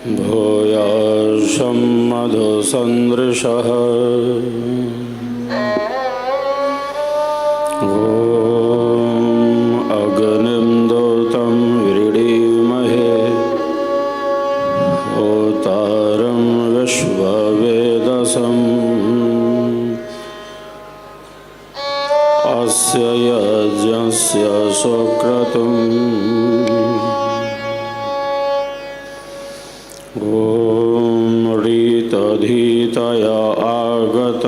भूयाशं मधुसन्दृशः ॐ अग्निं दूतं व्रीडीमहे होतारं विश्ववेदसम् अस्य यज्ञस्य सुक्रतुम् ॐ रीतधीतया आगत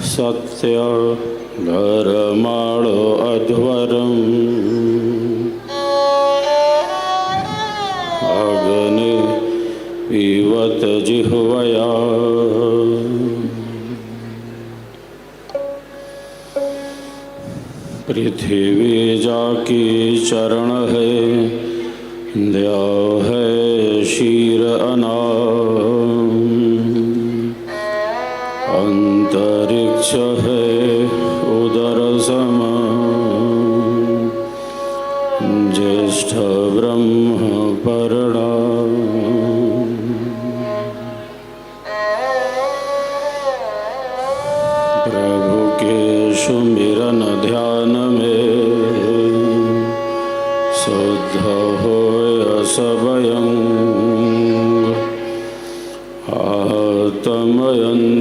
सत्य धर्माणो अध्वरम् अग्नि पीवत जिह्वया पृथ्वी जाकी चरण है दया है शीर अनाम अंतरिक्ष है उदर सम ज्येष्ठ ब्रह्म परणाम प्रभु के सुमिरन ध्यान में शुद्ध होय सबयं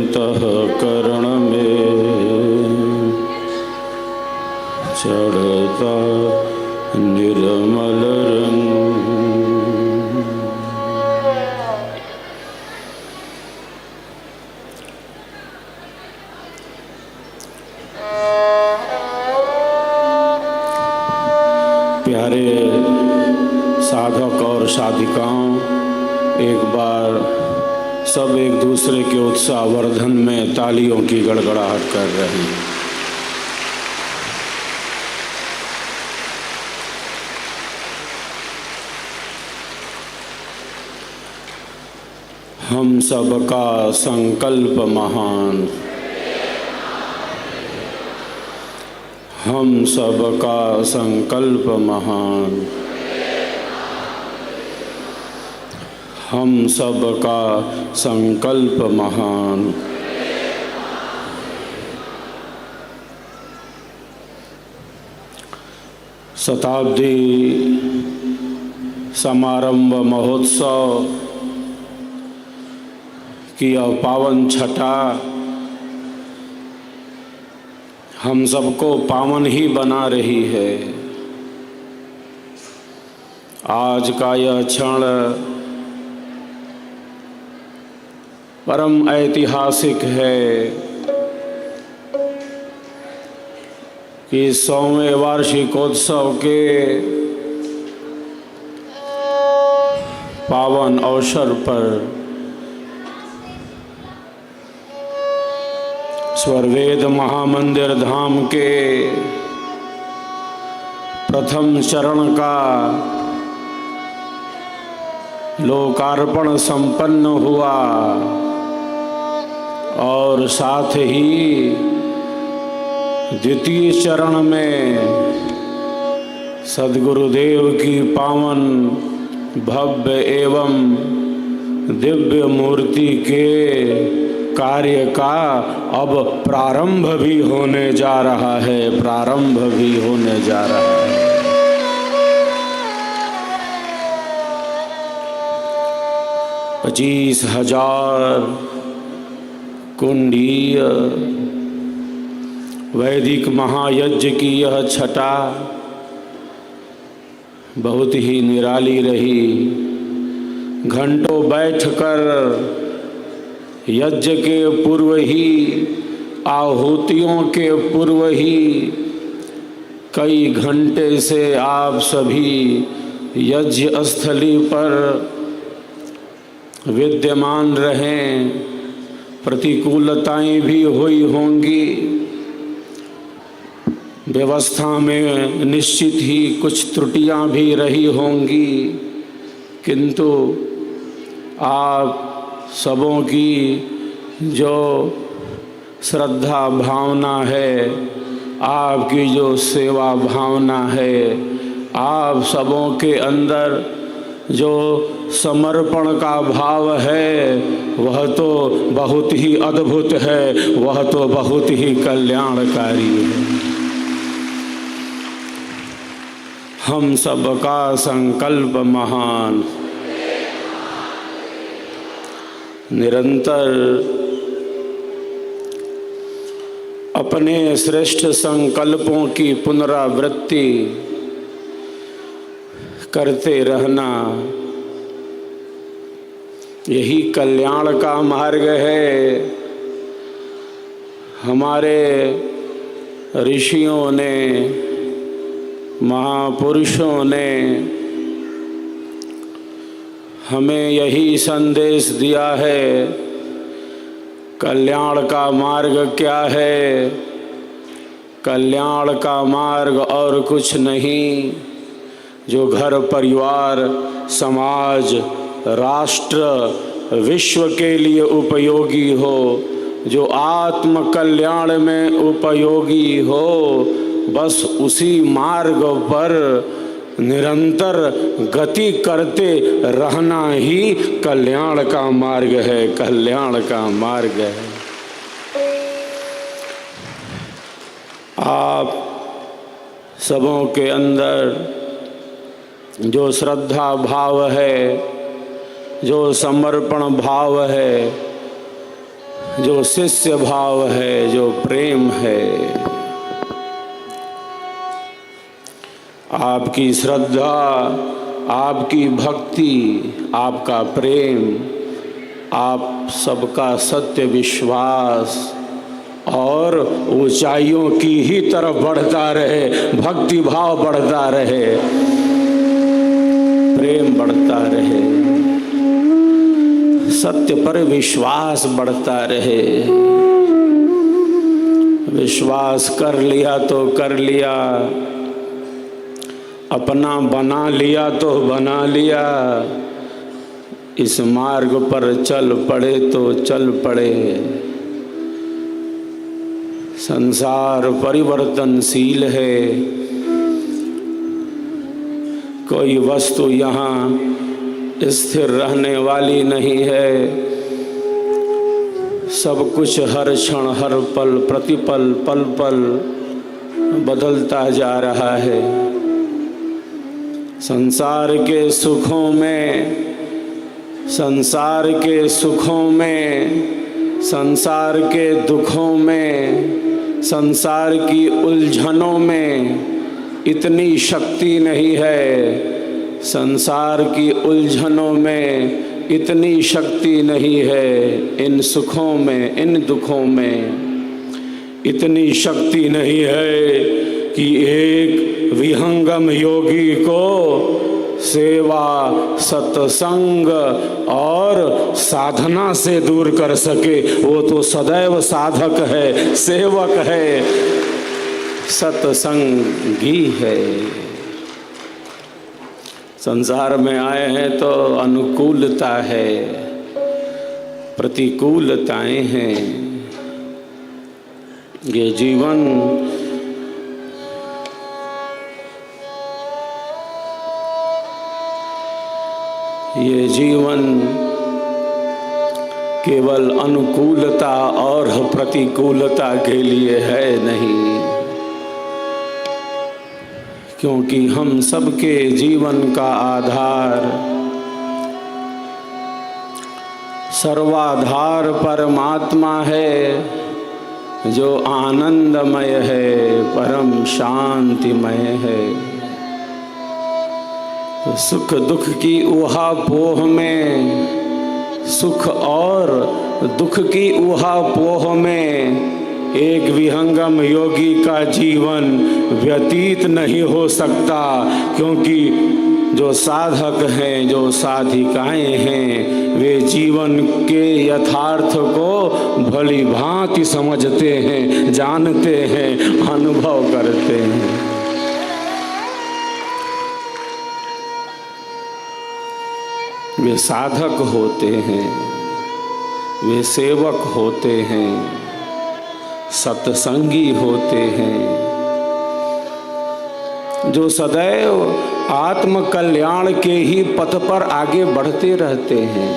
आत्मयंतःकरण में चढ़ता निर्मल रंग। प्यारे साधक और साधिकाओं, एक बार सब एक दूसरे के उत्साह वर्धन में तालियों की गड़गड़ाहट कर रहे हैं। हम सबका संकल्प महान, हम सबका संकल्प महान, हम सबका संकल्प महान। शताब्दी समारंभ महोत्सव की यह पावन छठा हम सबको पावन ही बना रही है। आज का यह क्षण परम ऐतिहासिक है कि 100वें वार्षिकोत्सव के पावन अवसर पर स्वर्वेद महामंदिर धाम के प्रथम चरण का लोकार्पण संपन्न हुआ और साथ ही द्वितीय चरण में सद्गुरुदेव की पावन भव्य एवं दिव्य मूर्ति के कार्य का अब प्रारंभ भी होने जा रहा है, प्रारंभ भी होने जा रहा है। 25,000 कुंडीय वैदिक महायज्ञ की यह छठा बहुत ही निराली रही। घंटों बैठकर यज्ञ के पूर्व ही, आहुतियों के पूर्व ही कई घंटे से आप सभी यज्ञ स्थली पर विद्यमान रहें। प्रतिकूलताएं भी हुई होंगी, व्यवस्था में निश्चित ही कुछ त्रुटियां भी रही होंगी, किंतु आप सबों की जो श्रद्धा भावना है, आपकी जो सेवा भावना है, आप सबों के अंदर जो समर्पण का भाव है वह तो बहुत ही अद्भुत है, वह तो बहुत ही कल्याणकारी है। हम सबका संकल्प महान, निरंतर अपने श्रेष्ठ संकल्पों की पुनरावृत्ति करते रहना, यही कल्याण का मार्ग है। हमारे ऋषियों ने, महापुरुषों ने हमें यही संदेश दिया है। कल्याण का मार्ग क्या है? कल्याण का मार्ग और कुछ नहीं, जो घर परिवार, समाज, राष्ट्र, विश्व के लिए उपयोगी हो, जो आत्म कल्याण में उपयोगी हो, बस उसी मार्ग पर निरंतर गति करते रहना ही कल्याण का मार्ग है, कल्याण का मार्ग है। आप सबों के अंदर जो श्रद्धा भाव है, जो समर्पण भाव है, जो शिष्य भाव है, जो प्रेम है, आपकी श्रद्धा, आपकी भक्ति, आपका प्रेम, आप सबका सत्य विश्वास और ऊंचाइयों की ही तरफ बढ़ता रहे, भक्ति भाव बढ़ता रहे, प्रेम बढ़ता रहे, सत्य पर विश्वास बढ़ता रहे। विश्वास कर लिया तो कर लिया, अपना बना लिया तो बना लिया, इस मार्ग पर चल पड़े तो चल पड़े। संसार परिवर्तनशील है, कोई वस्तु यहाँ स्थिर रहने वाली नहीं है। सब कुछ हर क्षण, हर पल, प्रतिपल, पल पल बदलता जा रहा है। संसार के सुखों में, संसार के सुखों में, संसार के दुखों में, संसार की उलझनों में इतनी शक्ति नहीं है, संसार की उलझनों में इतनी शक्ति नहीं है, इन सुखों में, इन दुखों में इतनी शक्ति नहीं है कि एक विहंगम योगी को सेवा, सत्संग और साधना से दूर कर सके। वो तो सदैव साधक है, सेवक है, सत्संगी है। संसार में आए हैं तो अनुकूलता है, प्रतिकूलताएं हैं। ये जीवन केवल अनुकूलता और प्रतिकूलता के लिए है नहीं, क्योंकि हम सबके जीवन का आधार, सर्वाधार परमात्मा है, जो आनंदमय है, परम शांतिमय है। तो सुख दुख की उहापोह में, सुख और दुख की उहापोह में एक विहंगम योगी का जीवन व्यतीत नहीं हो सकता, क्योंकि जो साधक हैं, जो साधिकाएं हैं, वे जीवन के यथार्थ को भली भांति समझते हैं, जानते हैं, अनुभव करते हैं। वे साधक होते हैं, वे सेवक होते हैं, सत्संगी होते हैं, जो सदैव आत्म कल्याण के ही पथ पर आगे बढ़ते रहते हैं।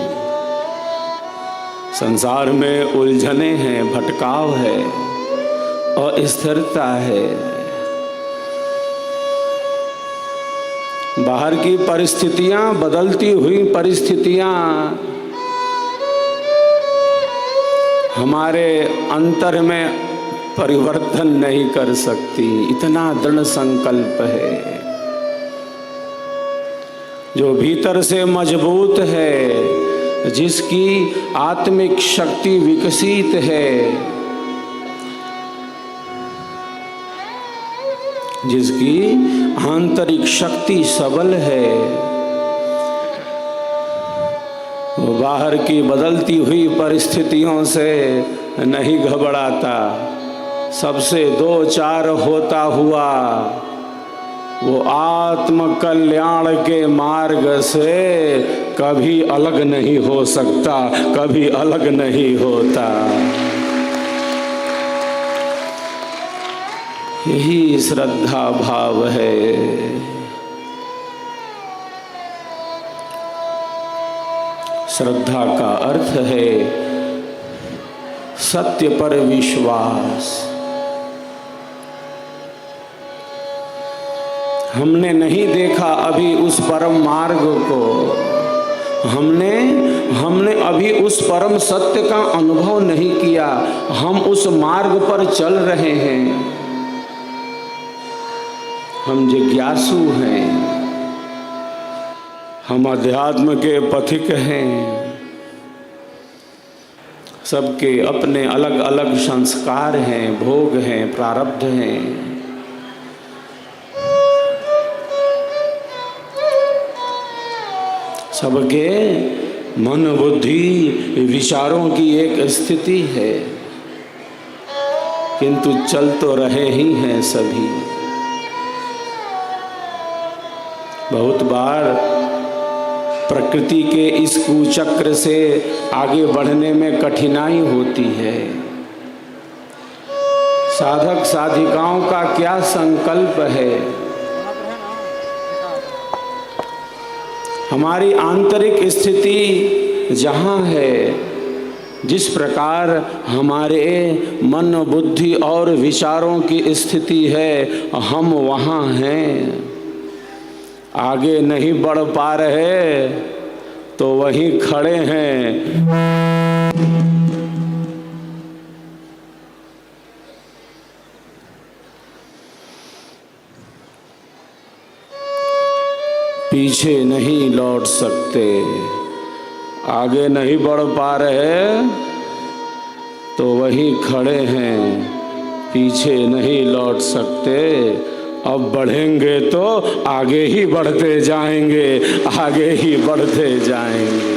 संसार में उलझने हैं, भटकाव है, अस्थिरता है। बाहर की परिस्थितियां, बदलती हुई परिस्थितियां हमारे अंतर में परिवर्तन नहीं कर सकती। इतना दृढ़ संकल्प है। जो भीतर से मजबूत है, जिसकी आत्मिक शक्ति विकसित है, जिसकी आंतरिक शक्ति सबल है, वो बाहर की बदलती हुई परिस्थितियों से नहीं घबराता। सबसे दो चार होता हुआ वो आत्म कल्याण के मार्ग से कभी अलग नहीं हो सकता, कभी अलग नहीं होता। यही श्रद्धा भाव है। श्रद्धा का अर्थ है सत्य पर विश्वास। हमने नहीं देखा अभी उस परम मार्ग को, हमने अभी उस परम सत्य का अनुभव नहीं किया। हम उस मार्ग पर चल रहे हैं। हम जिज्ञासु हैं, हम अध्यात्म के पथिक हैं। सबके अपने अलग अलग संस्कार हैं, भोग हैं, प्रारब्ध हैं। सबके मन बुद्धि विचारों की एक स्थिति है, किंतु चल तो रहे ही हैं सभी। बहुत बार प्रकृति के इस कुचक्र से आगे बढ़ने में कठिनाई होती है। साधक साधिकाओं का क्या संकल्प है? हमारी आंतरिक स्थिति जहाँ है, जिस प्रकार हमारे मन बुद्धि और विचारों की स्थिति है, हम वहाँ हैं। आगे नहीं बढ़ पा रहे तो वहीं खड़े हैं। पीछे नहीं लौट सकते। आगे नहीं बढ़ पा रहे तो वहीं खड़े हैं, पीछे नहीं लौट सकते। अब बढ़ेंगे तो आगे ही बढ़ते जाएंगे, आगे ही बढ़ते जाएंगे।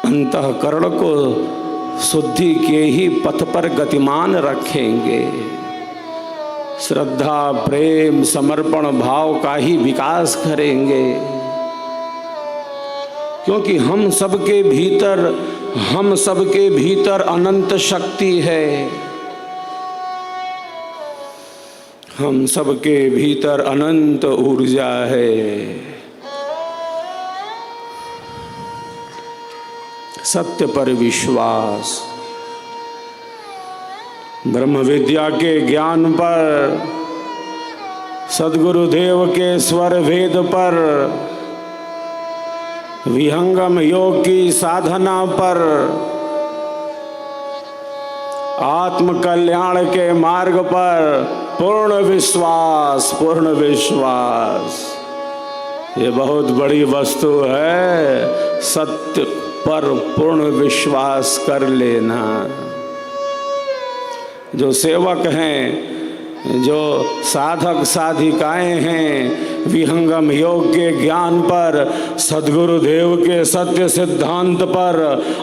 अंतःकरण को शुद्धि के ही पथ पर गतिमान रखेंगे। श्रद्धा, प्रेम, समर्पण भाव का ही विकास करेंगे। क्योंकि हम सबके भीतर अनंत शक्ति है। हम सबके भीतर अनंत ऊर्जा है। सत्य पर विश्वास, ब्रह्म विद्या के ज्ञान पर, सद्गुरुदेव के स्वर वेद पर, विहंगम योग की साधना पर, आत्म कल्याण के मार्ग पर पूर्ण विश्वास, पूर्ण विश्वास। ये बहुत बड़ी वस्तु है। सत्य पर पूर्ण विश्वास कर लेना। जो सेवक हैं, जो साधक साधिकाएं हैं, विहंगम योग के ज्ञान पर, सद्गुरुदेव के सत्य सिद्धांत पर,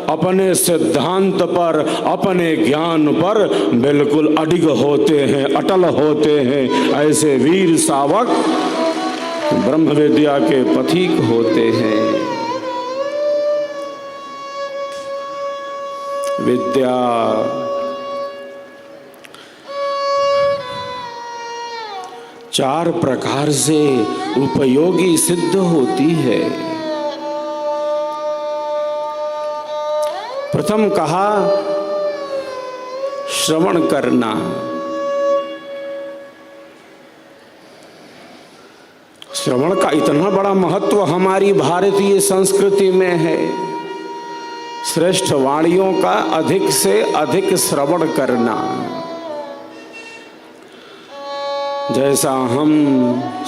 अपने सिद्धांत पर, अपने ज्ञान पर बिल्कुल अडिग होते हैं, अटल होते हैं। ऐसे वीर सावक ब्रह्म विद्या के पथिक होते हैं। विद्या 4 प्रकार से उपयोगी सिद्ध होती है। प्रथम कहा श्रवण करना। श्रवण का इतना बड़ा महत्व हमारी भारतीय संस्कृति में है। श्रेष्ठ वाणियों का अधिक से अधिक श्रवण करना। जैसा हम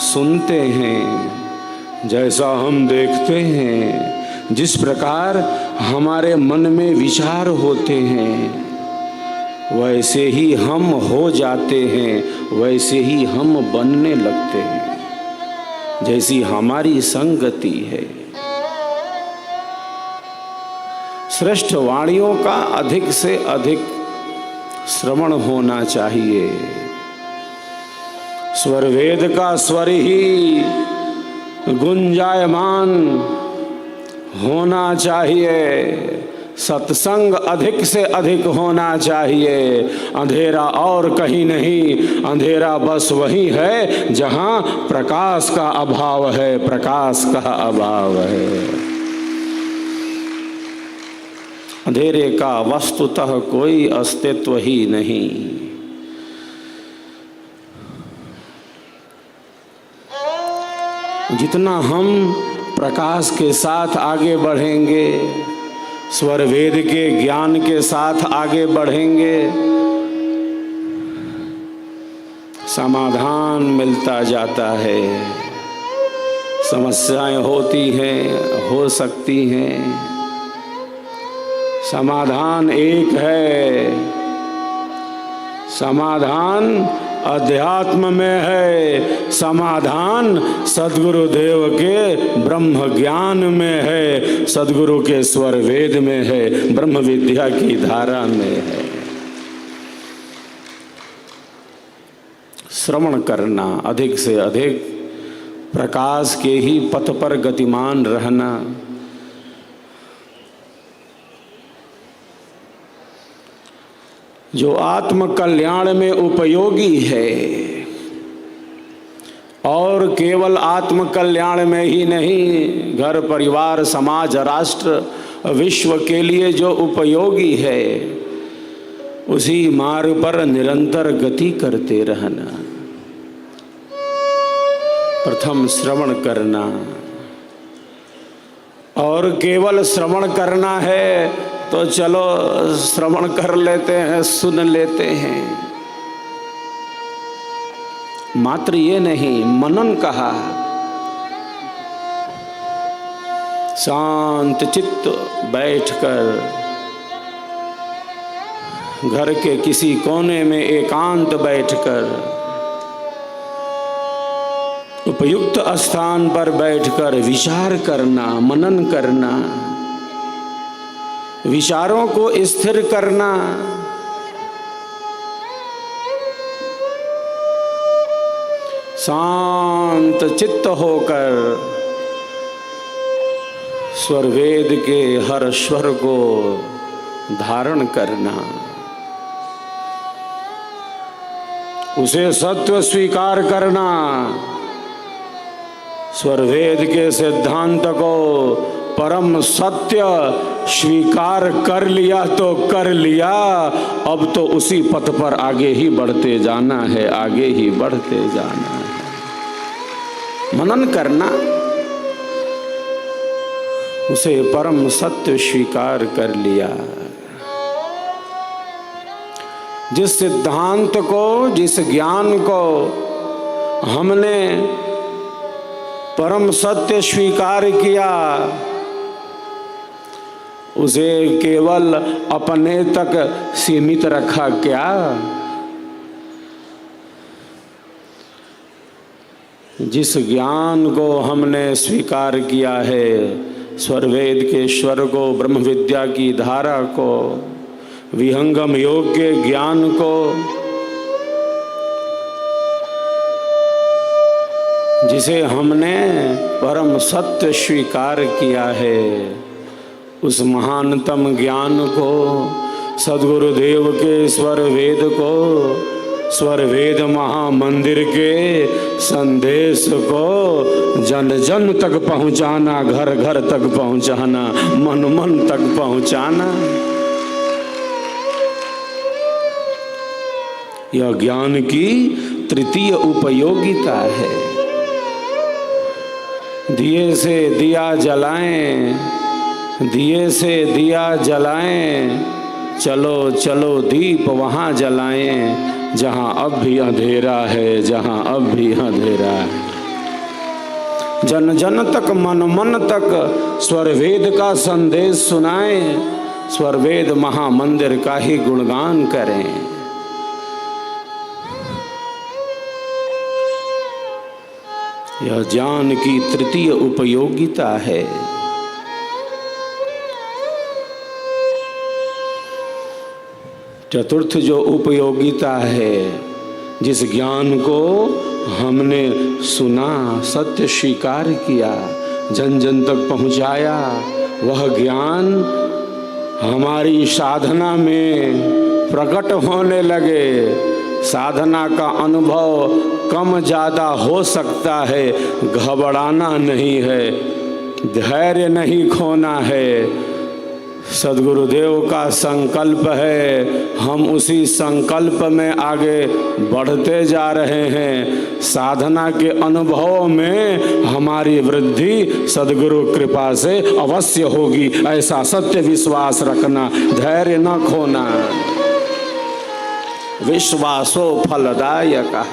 सुनते हैं, जैसा हम देखते हैं, जिस प्रकार हमारे मन में विचार होते हैं, वैसे ही हम हो जाते हैं, वैसे ही हम बनने लगते हैं। जैसी हमारी संगति है। श्रेष्ठ वाणियों का अधिक से अधिक श्रवण होना चाहिए। स्वर वेद का स्वर ही गुंजायमान होना चाहिए। सत्संग अधिक से अधिक होना चाहिए। अंधेरा और कहीं नहीं, अंधेरा बस वही है जहां प्रकाश का अभाव है, प्रकाश का अभाव है। अंधेरे का वस्तुतः कोई अस्तित्व ही नहीं। जितना हम प्रकाश के साथ आगे बढ़ेंगे, स्वर वेद के ज्ञान के साथ आगे बढ़ेंगे, समाधान मिलता जाता है। समस्याएं होती हैं, हो सकती हैं, समाधान एक है। समाधान अध्यात्म में है, समाधान सद्गुरुदेव के ब्रह्म ज्ञान में है, सद्गुरु के स्वर वेद में है, ब्रह्म विद्या की धारा में है। श्रवण करना, अधिक से अधिक प्रकाश के ही पथ पर गतिमान रहना। जो आत्म कल्याण में उपयोगी है, और केवल आत्म कल्याण में ही नहीं, घर परिवार समाज राष्ट्र विश्व के लिए जो उपयोगी है, उसी मार्ग पर निरंतर गति करते रहना। प्रथम श्रवण करना, और केवल श्रवण करना है तो चलो श्रवण कर लेते हैं, सुन लेते हैं, मात्र ये नहीं, मनन कहा। शांत चित्त बैठकर घर के किसी कोने में एकांत बैठकर, उपयुक्त स्थान पर बैठकर विचार करना, मनन करना, विचारों को स्थिर करना। शांत चित्त होकर स्वर वेद के हर स्वर को धारण करना, उसे सत्य स्वीकार करना। स्वर वेद के सिद्धांत को परम सत्य स्वीकार कर लिया तो कर लिया, अब तो उसी पथ पर आगे ही बढ़ते जाना है, आगे ही बढ़ते जाना है। मनन करना, उसे परम सत्य स्वीकार कर लिया। जिस सिद्धांत को, जिस ज्ञान को हमने परम सत्य स्वीकार किया, उसे केवल अपने तक सीमित रखा क्या? जिस ज्ञान को हमने स्वीकार किया है, स्वर वेद के स्वर को, ब्रह्म विद्या की धारा को, विहंगम योग के ज्ञान को, जिसे हमने परम सत्य स्वीकार किया है, उस महानतम ज्ञान को, सद्गुरुदेव के स्वर वेद को स्वर वेद महामंदिर के संदेश को जन जन तक पहुंचाना, घर घर तक पहुंचाना, मन मन तक पहुंचाना। यह ज्ञान की तृतीय उपयोगिता है। दिए से दिया जलाएं, दिए से दिया जलाएं, चलो चलो दीप वहाँ जलाएं जहाँ अब भी अंधेरा है, जहाँ अब भी अंधेरा है। जन जन तक मन मन तक स्वर वेद का संदेश सुनाएं, स्वर वेद महामंदिर का ही गुणगान करें। यह ज्ञान की तृतीय उपयोगिता है। चतुर्थ जो उपयोगिता है, जिस ज्ञान को हमने सुना, सत्य स्वीकार किया, जन जन तक पहुंचाया, वह ज्ञान हमारी साधना में प्रकट होने लगे। साधना का अनुभव कम ज़्यादा हो सकता है, घबराना नहीं है, धैर्य नहीं खोना है। सद्गुरुदेव का संकल्प है, हम उसी संकल्प में आगे बढ़ते जा रहे हैं। साधना के अनुभव में हमारी वृद्धि सद्गुरु कृपा से अवश्य होगी, ऐसा सत्य विश्वास रखना, धैर्य न खोना। विश्वासो फलदायकः।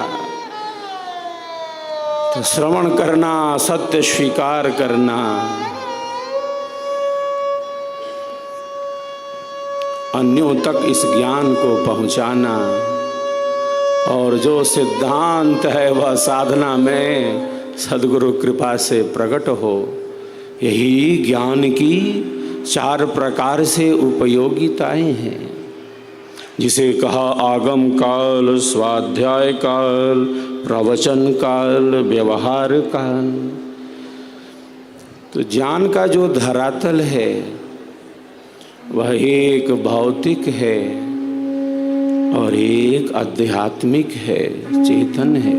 तो श्रवण करना, सत्य स्वीकार करना, अन्यों तक इस ज्ञान को पहुंचाना, और जो सिद्धांत है वह साधना में सद्गुरु कृपा से प्रकट हो। यही ज्ञान की 4 प्रकार से उपयोगिताएं हैं, जिसे कहा आगम काल, स्वाध्याय काल, प्रवचन काल, व्यवहार काल। तो ज्ञान का जो धरातल है वह एक भौतिक है और एक आध्यात्मिक है, चेतन है,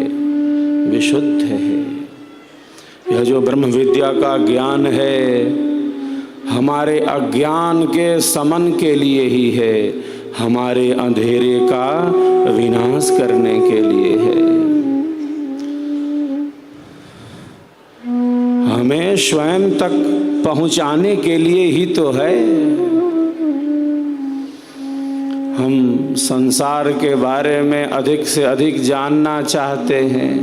विशुद्ध है। यह जो ब्रह्म विद्या का ज्ञान है हमारे अज्ञान के समन के लिए ही है, हमारे अंधेरे का विनाश करने के लिए है। हमें स्वयं तक पहुंचाने के लिए ही तो है। हम संसार के बारे में अधिक से अधिक जानना चाहते हैं।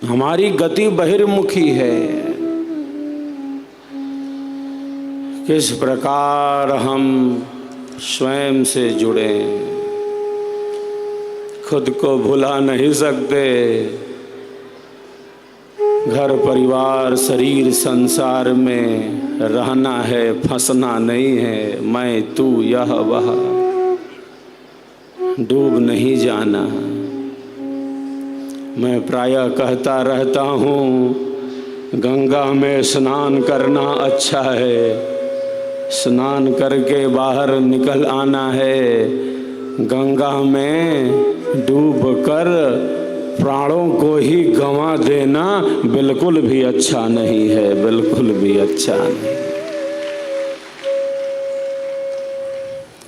हमारी गति बहिर्मुखी है। किस प्रकार हम स्वयं से जुड़े, खुद को भुला नहीं सकते। घर परिवार शरीर संसार में रहना है, फंसना नहीं है। मैं तू यह वह डूब नहीं जाना। मैं प्रायः कहता रहता हूँ, गंगा में स्नान करना अच्छा है, स्नान करके बाहर निकल आना है। गंगा में डूबकर प्राणों को ही गंवा देना बिल्कुल भी अच्छा नहीं है, बिल्कुल भी अच्छा नहीं।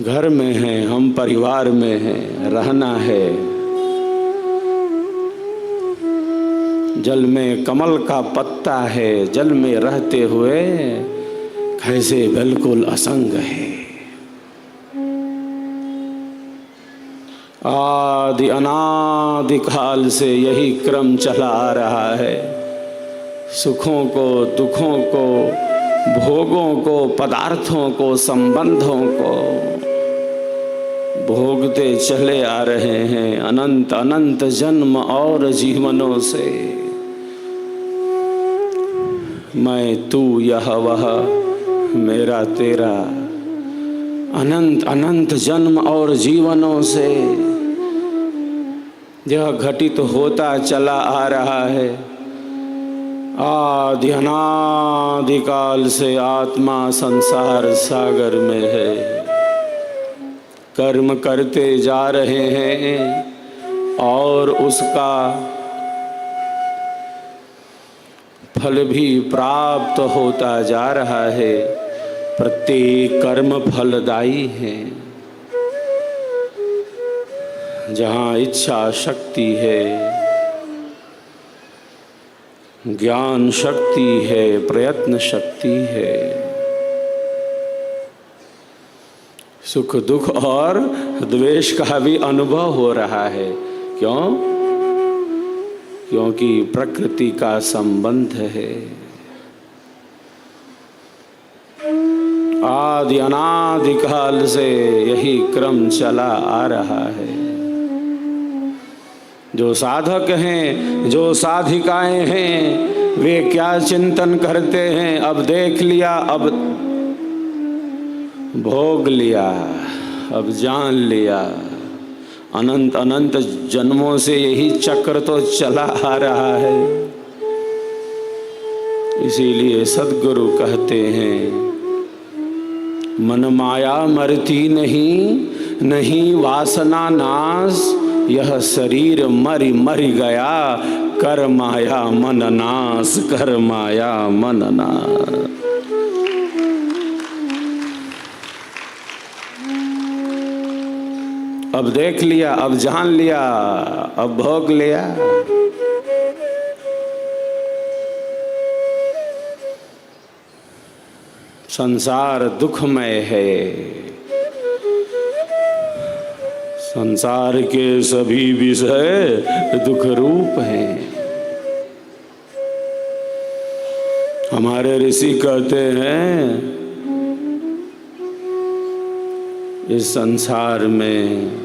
घर में हैं हम, परिवार में हैं, रहना है। जल में कमल का पत्ता है, जल में रहते हुए कैसे बिल्कुल असंग है। आदि अनादि काल से यही क्रम चला आ रहा है। सुखों को, दुखों को, भोगों को, पदार्थों को, संबंधों को भोगते चले आ रहे हैं अनंत अनंत जन्म और जीवनों से। मैं तू यह वह, मेरा तेरा, अनंत अनंत जन्म और जीवनों से यह घटित होता चला आ रहा है। आदि अनादि काल से आत्मा संसार सागर में है। कर्म करते जा रहे हैं और उसका फल भी प्राप्त होता जा रहा है। प्रत्येक कर्म फलदायी है। जहाँ इच्छा शक्ति है, ज्ञान शक्ति है, प्रयत्न शक्ति है, सुख दुख और द्वेष का भी अनुभव हो रहा है। क्यों? क्योंकि प्रकृति का संबंध है। आदि अनादि काल से यही क्रम चला आ रहा है। जो साधक हैं, जो साधिकाएं हैं, वे क्या चिंतन करते हैं? अब देख लिया, अब भोग लिया, अब जान लिया। अनंत अनंत जन्मों से यही चक्र तो चला आ रहा है। इसीलिए सद्गुरु कहते हैं, मन माया मरती नहीं, नहीं वासना नाश, यह शरीर मरि मरि गया, कर माया मन नाश, कर माया मन नाश। अब देख लिया, अब जान लिया, अब भोग लिया। संसार दुखमय है। संसार के सभी विषय दुख रूप हैं। हमारे ऋषि कहते हैं, इस संसार में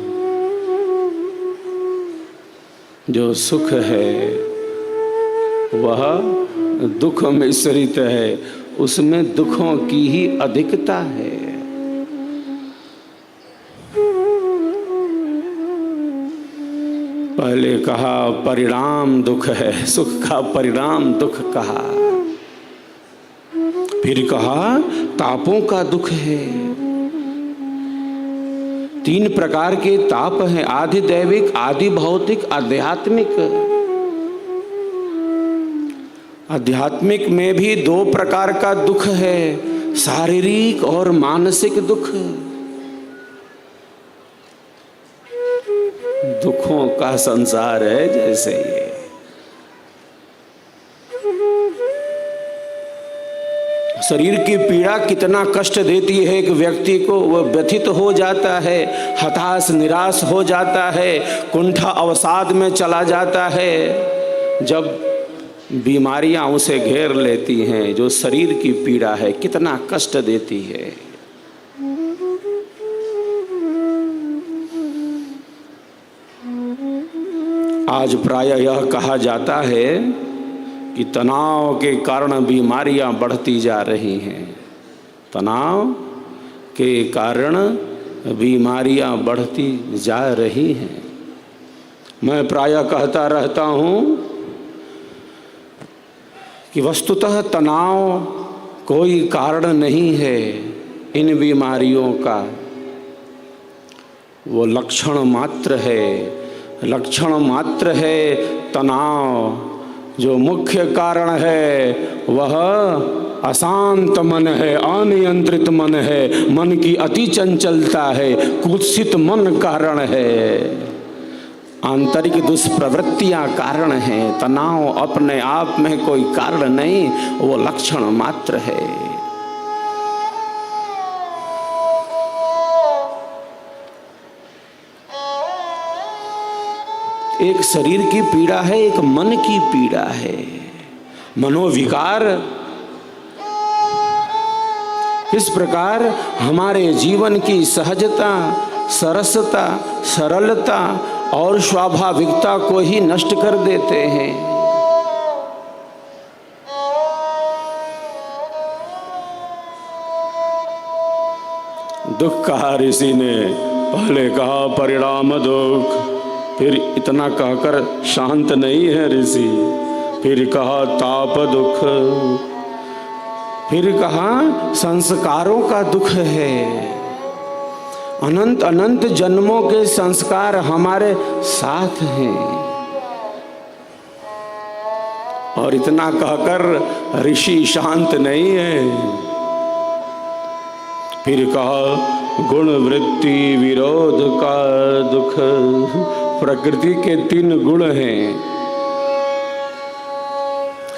जो सुख है वह दुख मिश्रित है, उसमें दुखों की ही अधिकता है। पहले कहा परिणाम दुख है, सुख का परिणाम दुख कहा। फिर कहा तापों का दुख है। 3 प्रकार के ताप हैं, आदि दैविक, आदि भौतिक, आध्यात्मिक। आध्यात्मिक में भी 2 प्रकार का दुख है, शारीरिक और मानसिक दुख। दुखों का संसार है जैसे ये। शरीर की पीड़ा कितना कष्ट देती है एक व्यक्ति को, वह व्यथित हो जाता है, हताश निराश हो जाता है, कुंठा अवसाद में चला जाता है। जब बीमारियां उसे घेर लेती हैं, जो शरीर की पीड़ा है कितना कष्ट देती है। आज प्रायः यह कहा जाता है कि तनाव के कारण बीमारियां बढ़ती जा रही हैं। तनाव के कारण बीमारियां बढ़ती जा रही हैं। मैं प्रायः कहता रहता हूँ कि वस्तुतः तनाव कोई कारण नहीं है इन बीमारियों का, वो लक्षण मात्र है। लक्षण मात्र है तनाव। जो मुख्य कारण है वह अशांत मन है, अनियंत्रित मन है, मन की अति चंचलता है, कुत्सित मन कारण है, आंतरिक दुष्प्रवृत्तियां कारण हैं। तनाव अपने आप में कोई कारण नहीं, वो लक्षण मात्र है। एक शरीर की पीड़ा है, एक मन की पीड़ा है। मनोविकार इस प्रकार हमारे जीवन की सहजता, सरसता, सरलता और स्वाभाविकता को ही नष्ट कर देते हैं। दुख कहा ऋषि ने, पहले कहा परिणाम दुख, फिर इतना कहकर शांत नहीं है ऋषि, फिर कहा ताप दुख, फिर कहा संस्कारों का दुख है। अनंत अनंत जन्मों के संस्कार हमारे साथ हैं। और इतना कहकर ऋषि शांत नहीं है, फिर कहा गुण वृत्ति विरोध का दुख। प्रकृति के 3 गुण हैं,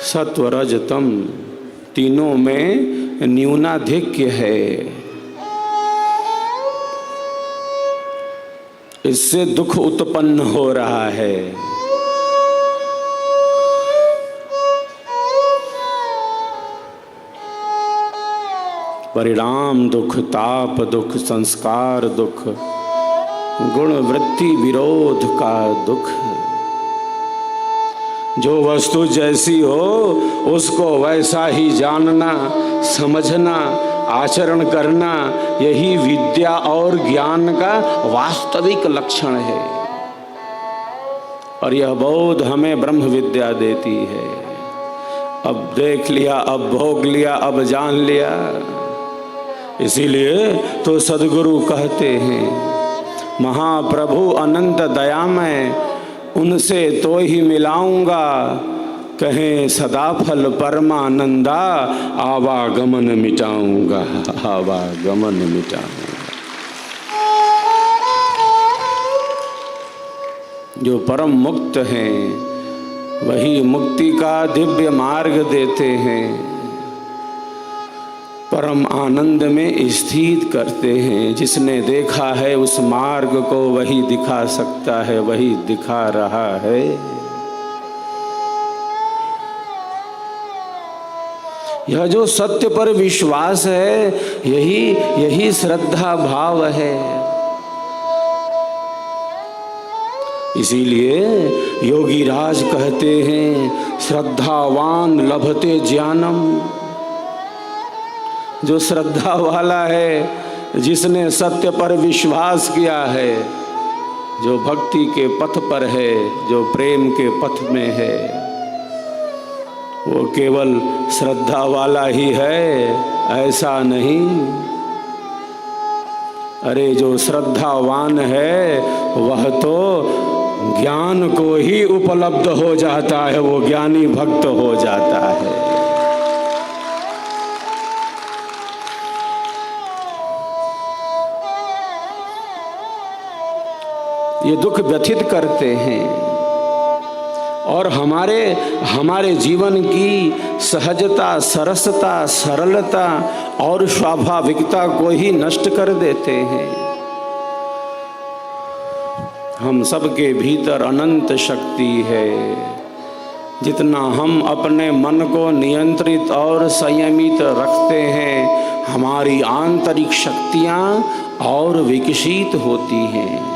सत्व रज तम, तीनों में न्यूनाधिक्य है। इससे दुख उत्पन्न हो रहा है। परिणाम दुख, ताप दुख, संस्कार दुख, गुण वृत्ति विरोध का दुख। जो वस्तु जैसी हो उसको वैसा ही जानना, समझना, आचरण करना, यही विद्या और ज्ञान का वास्तविक लक्षण है। और यह बोध हमें ब्रह्म विद्या देती है। अब देख लिया, अब भोग लिया, अब जान लिया। इसीलिए तो सद्गुरु कहते हैं, महाप्रभु अनंत दयामय, उनसे तो ही मिलाऊंगा, कहें सदा फल परमानंदा, आवागमन मिटाऊंगा, आवागमन मिटाऊंगा। जो परम मुक्त हैं वही मुक्ति का दिव्य मार्ग देते हैं, परम आनंद में स्थित करते हैं। जिसने देखा है उस मार्ग को वही दिखा सकता है, वही दिखा रहा है। यह जो सत्य पर विश्वास है, यही श्रद्धा भाव है। इसीलिए योगी राज कहते हैं, श्रद्धावान लभते ज्ञानम। जो श्रद्धा वाला है, जिसने सत्य पर विश्वास किया है, जो भक्ति के पथ पर है, जो प्रेम के पथ में है, वो केवल श्रद्धा वाला ही है, ऐसा नहीं। अरे जो श्रद्धावान है वह तो ज्ञान को ही उपलब्ध हो जाता है, वो ज्ञानी भक्त हो जाता है। ये दुख व्यथित करते हैं और हमारे जीवन की सहजता, सरसता, सरलता और स्वाभाविकता को ही नष्ट कर देते हैं। हम सबके भीतर अनंत शक्ति है। जितना हम अपने मन को नियंत्रित और संयमित रखते हैं, हमारी आंतरिक शक्तियां और विकसित होती हैं।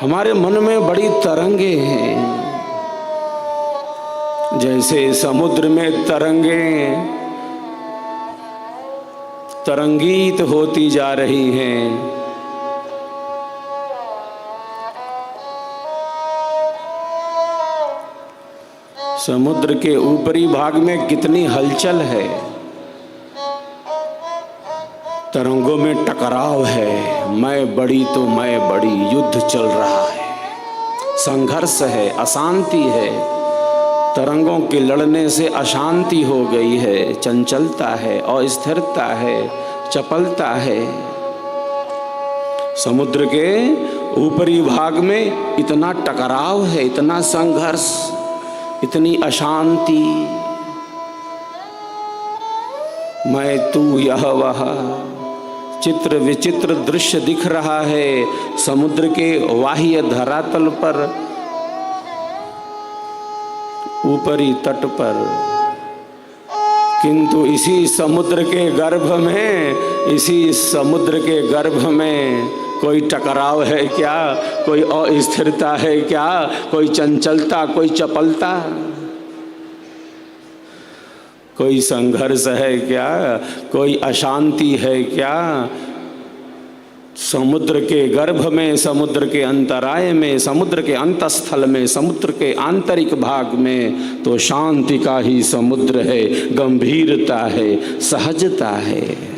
हमारे मन में बड़ी तरंगे हैं, जैसे समुद्र में तरंगें तरंगित होती जा रही हैं। समुद्र के ऊपरी भाग में कितनी हलचल है, तरंगों में टकराव है, मैं बड़ी तो मैं बड़ी, युद्ध चल रहा है, संघर्ष है, अशांति है। तरंगों के लड़ने से अशांति हो गई है, चंचलता है, अस्थिरता है, चपलता है। समुद्र के ऊपरी भाग में इतना टकराव है, इतना संघर्ष, इतनी अशांति। मैं तू यह वह चित्र विचित्र दृश्य दिख रहा है समुद्र के बाह्य धरातल पर, ऊपरी तट पर। किंतु इसी समुद्र के गर्भ में कोई टकराव है क्या? कोई अस्थिरता है क्या? कोई चंचलता, कोई चपलता, कोई संघर्ष है क्या? कोई अशांति है क्या? समुद्र के गर्भ में, समुद्र के अंतराय में, समुद्र के अंतस्थल में, समुद्र के आंतरिक भाग में तो शांति का ही समुद्र है, गंभीरता है, सहजता है।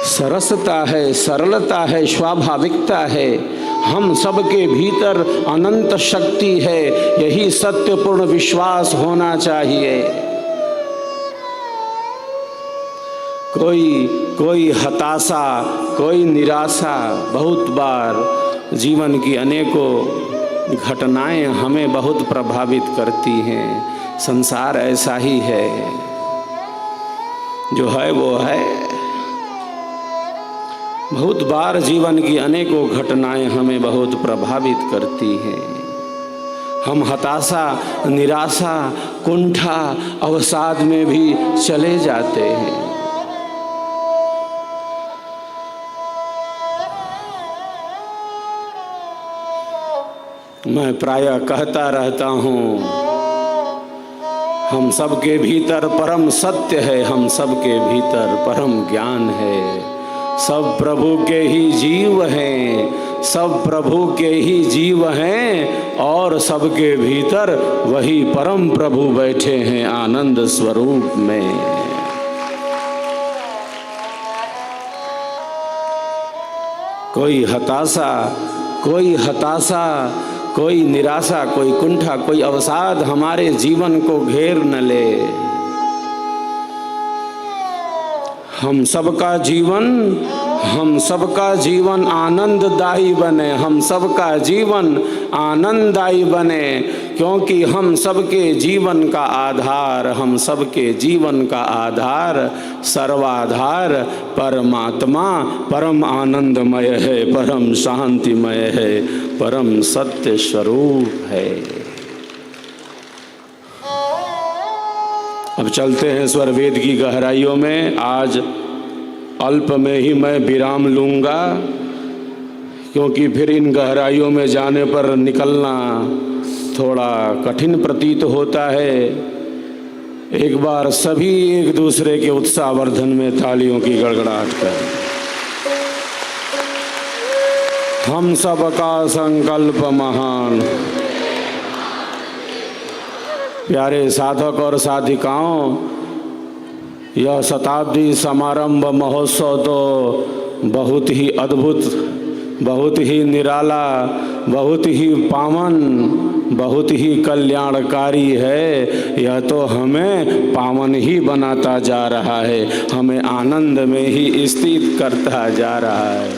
सरसता है, सरलता है, स्वाभाविकता है। हम सबके भीतर अनंत शक्ति है, यही सत्यपूर्ण विश्वास होना चाहिए। कोई हताशा, कोई निराशा, बहुत बार जीवन की अनेकों घटनाएं हमें बहुत प्रभावित करती हैं। संसार ऐसा ही है, जो है वो है। बहुत बार जीवन की अनेकों घटनाएं हमें बहुत प्रभावित करती हैं। हम हताशा, निराशा, कुंठा, अवसाद में भी चले जाते हैं। मैं प्रायः कहता रहता हूँ, हम सबके भीतर परम सत्य है, हम सबके भीतर परम ज्ञान है। सब प्रभु के ही जीव हैं, सब प्रभु के ही जीव हैं, और सबके भीतर वही परम प्रभु बैठे हैं आनंद स्वरूप में। कोई हताशा, कोई निराशा, कोई कुंठा, कोई अवसाद हमारे जीवन को घेर न ले। हम सबका जीवन आनंददायी बने, हम सबका जीवन आनंददायी बने, क्योंकि हम सबके जीवन का आधार, सर्वाधार परमात्मा परम आनंदमय है, परम शांतिमय है, परम सत्य स्वरूप है। अब चलते हैं स्वर वेद की गहराइयों में। आज अल्प में ही मैं विराम लूँगा, क्योंकि फिर इन गहराइयों में जाने पर निकलना थोड़ा कठिन प्रतीत होता है। एक बार सभी एक दूसरे के उत्साहवर्धन में तालियों की गड़गड़ाहट करें। हम सबका संकल्प महान। प्यारे साधक और साधिकाओं, यह शताब्दी समारंभ महोत्सव तो बहुत ही अद्भुत, बहुत ही निराला, बहुत ही पावन, बहुत ही कल्याणकारी है। यह तो हमें पावन ही बनाता जा रहा है, हमें आनंद में ही स्थित करता जा रहा है।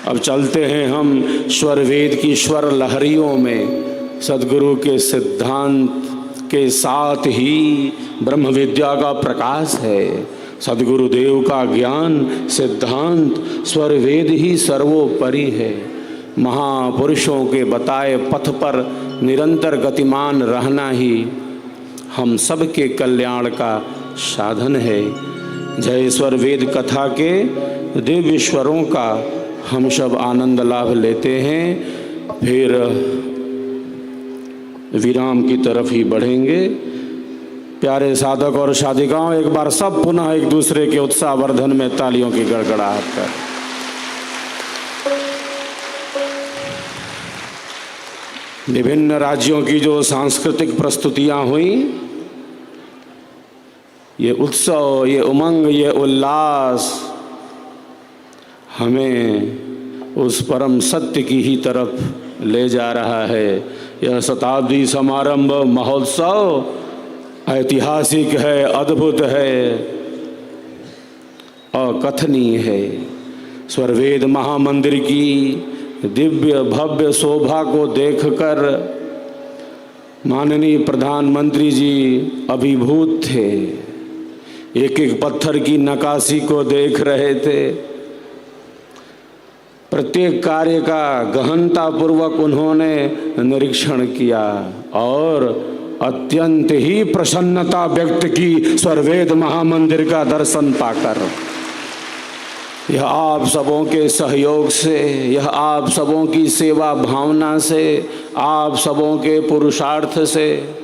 अब चलते हैं हम स्वर वेद की स्वर लहरियों में। सद्गुरु के सिद्धांत के साथ ही ब्रह्म विद्या का प्रकाश है। सद्गुरुदेव का ज्ञान सिद्धांत स्वर वेद ही सर्वोपरि है। महापुरुषों के बताए पथ पर निरंतर गतिमान रहना ही हम सबके कल्याण का साधन है। जय स्वर वेद कथा के दिव्य स्वरों का हम सब आनंद लाभ लेते हैं। फिर विराम की तरफ ही बढ़ेंगे। प्यारे साधक और साधिकाओं, एक बार सब पुनः एक दूसरे के उत्साहवर्धन में तालियों की गड़गड़ाहट कर। विभिन्न राज्यों की जो सांस्कृतिक प्रस्तुतियां हुई, ये उत्सव, ये उमंग, ये उल्लास हमें उस परम सत्य की ही तरफ ले जा रहा है। यह शताब्दी समारंभ महोत्सव ऐतिहासिक है, अद्भुत है, अकथनीय है। स्वरवेद महामंदिर की दिव्य भव्य शोभा को देखकर माननीय प्रधानमंत्री जी अभिभूत थे। एक एक पत्थर की नक्काशी को देख रहे थे। प्रत्येक कार्य का गहनतापूर्वक उन्होंने निरीक्षण किया और अत्यंत ही प्रसन्नता व्यक्त की स्वरवेद महामंदिर का दर्शन पाकर। यह आप सबों के सहयोग से, यह आप सबों की सेवा भावना से, आप सबों के पुरुषार्थ से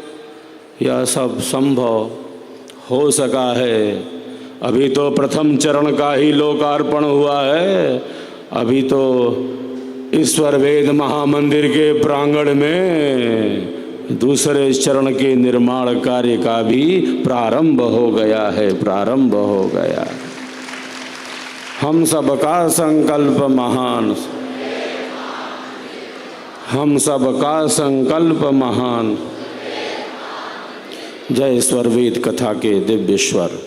यह सब संभव हो सका है। अभी तो प्रथम चरण का ही लोकार्पण हुआ है। अभी तो ईश्वर वेद महामंदिर के प्रांगण में दूसरे चरण के निर्माण कार्य का भी प्रारंभ हो गया है, प्रारंभ हो गया। हम सबका संकल्प महान, हम सबका संकल्प महान। जय स्वर वेद कथा के दिव्य स्वर।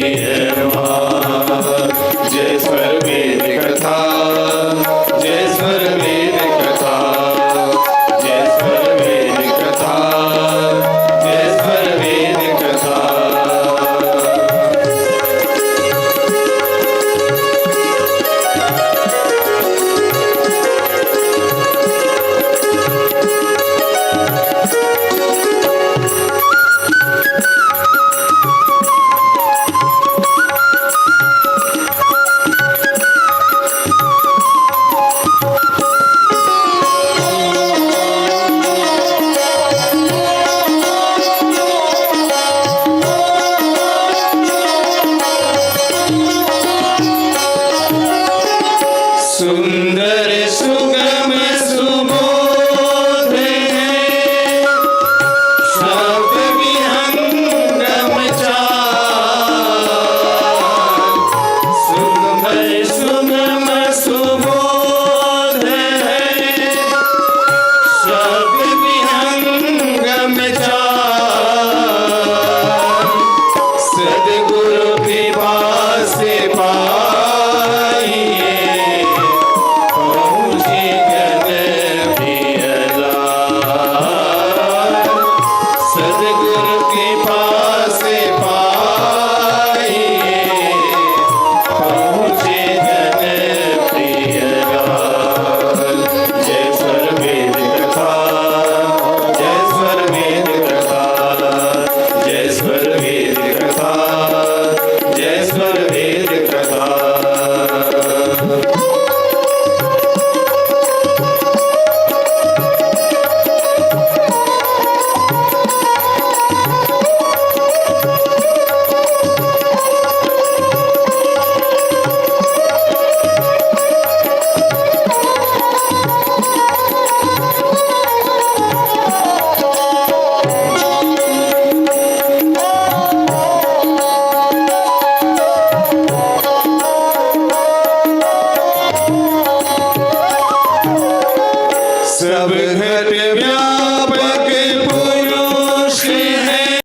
Yeah.